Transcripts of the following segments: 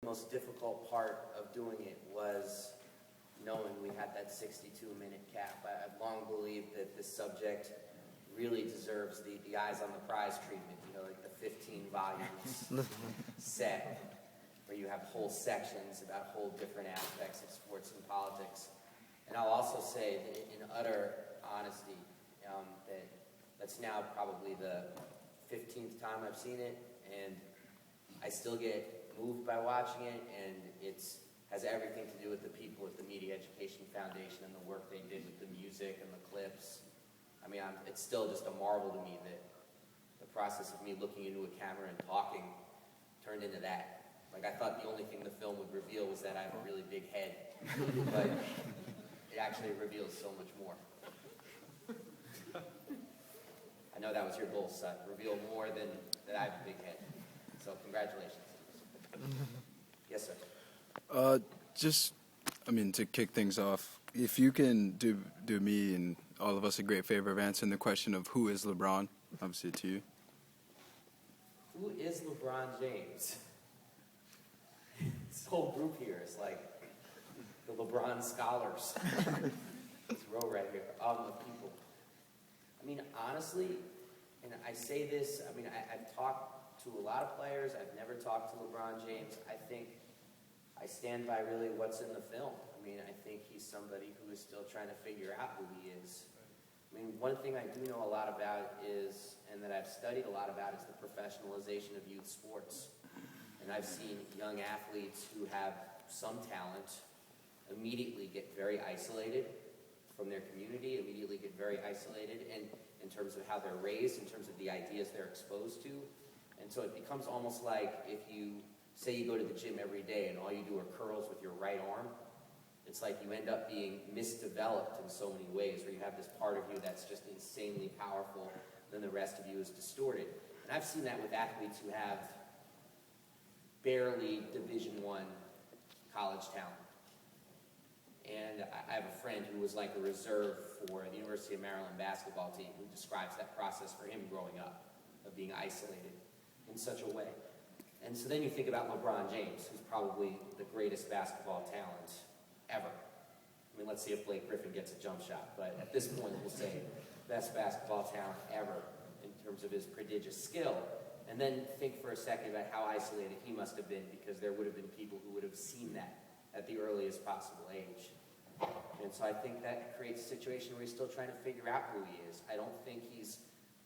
most difficult part of doing it was knowing we had that 62-minute cap. I've long believed that this subject really deserves the eyes on the prize treatment, you know, like the 15 volumes set, where you have whole sections about whole different aspects of sports and politics. And I'll also say that in utter honesty, that that's now probably the 15th time I've seen it, and I still get moved by watching it, and it's has everything to do with the people at the Media Education Foundation and the work they did with the music and the clips. I mean, it's still just a marvel to me that the process of me looking into a camera and talking turned into that. Like, I thought the only thing the film would reveal was that I have a really big head, but it actually reveals so much more. I know that was your goal, Seth. Reveal more than that I have a big head. So congratulations. Yes, sir. To kick things off, if you can do me and all of us a great favor of answering the question of who is LeBron, obviously to you. Who is LeBron James? This whole group here is like the LeBron scholars. This row right here, of people. I mean, honestly, and I say this, I mean, I've talked to a lot of players. I've never talked to LeBron James. I think I stand by really what's in the film. I mean, I think he's somebody who is still trying to figure out who he is. I mean, one thing I do know a lot about is, and that I've studied a lot about, is the professionalization of youth sports. And I've seen young athletes who have some talent immediately get very isolated from their community, immediately get very isolated in terms of how they're raised, in terms of the ideas they're exposed to. And so it becomes almost like if you say you go to the gym every day and all you do are curls with your right arm, it's like you end up being misdeveloped in so many ways, where you have this part of you that's just insanely powerful, then the rest of you is distorted. And I've seen that with athletes who have barely Division I college talent. And I have a friend who was like a reserve for the University of Maryland basketball team, who describes that process for him growing up, of being isolated in such a way. And so then you think about LeBron James, who's probably the greatest basketball talent ever. I mean, let's see if Blake Griffin gets a jump shot, but at this point we'll say best basketball talent ever in terms of his prodigious skill. And then think for a second about how isolated he must have been, because there would have been people who would have seen that at the earliest possible age. And so I think that creates a situation where he's still trying to figure out who he is. I don't think he's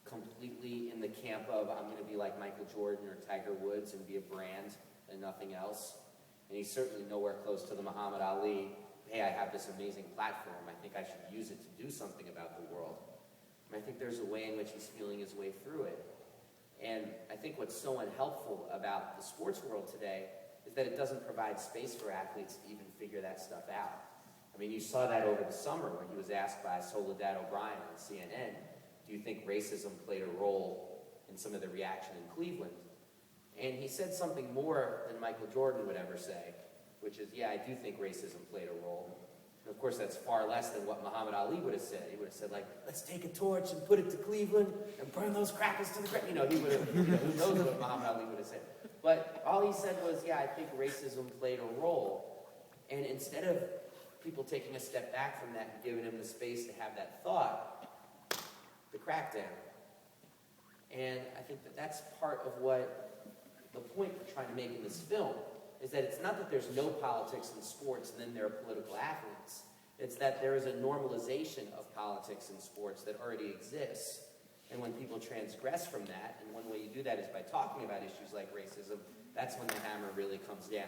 completely in the camp of, I'm going to be like Michael Jordan or Tiger Woods and be a brand and nothing else. And he's certainly nowhere close to the Muhammad Ali, hey, I have this amazing platform, I think I should use it to do something about the world. And I think there's a way in which he's feeling his way through it. And I think what's so unhelpful about the sports world today is that it doesn't provide space for athletes to even figure that stuff out. I mean, you saw that over the summer when he was asked by Soledad O'Brien on CNN, do you think racism played a role in some of the reaction in Cleveland? And he said something more than Michael Jordan would ever say, which is, yeah, I do think racism played a role. And of course, that's far less than what Muhammad Ali would have said. He would have said, like, let's take a torch and put it to Cleveland and burn those crackers to the ground. You know, he would have, who knows what Muhammad Ali would have said. But all he said was, yeah, I think racism played a role. And instead of people taking a step back from that and giving him the space to have that thought, the crackdown. And I think that that's part of what the point we're trying to make in this film is, that it's not that there's no politics in sports and then there are political athletes. It's that there is a normalization of politics in sports that already exists. And when people transgress from that, and one way you do that is by talking about issues like racism, that's when the hammer really comes down.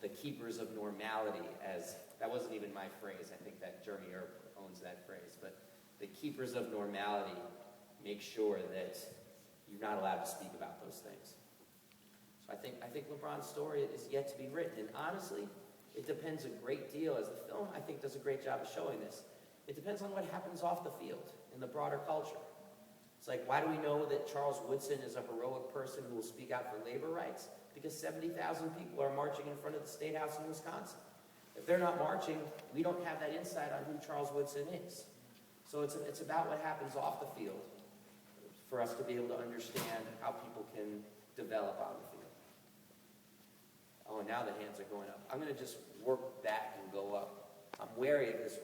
The keepers of normality, as that wasn't even my phrase, I think that Jeremy Earp owns that phrase, but the keepers of normality make sure that you're not allowed to speak about those things. So I think LeBron's story is yet to be written, and honestly, it depends a great deal, as the film, I think, does a great job of showing this. It depends on what happens off the field, in the broader culture. It's like, why do we know that Charles Woodson is a heroic person who will speak out for labor rights? Because 70,000 people are marching in front of the State House in Wisconsin. If they're not marching, we don't have that insight on who Charles Woodson is. So it's about what happens off the field for us to be able to understand how people can develop on the field. Oh, now the hands are going up. I'm going to just work back and go up. I'm wary of this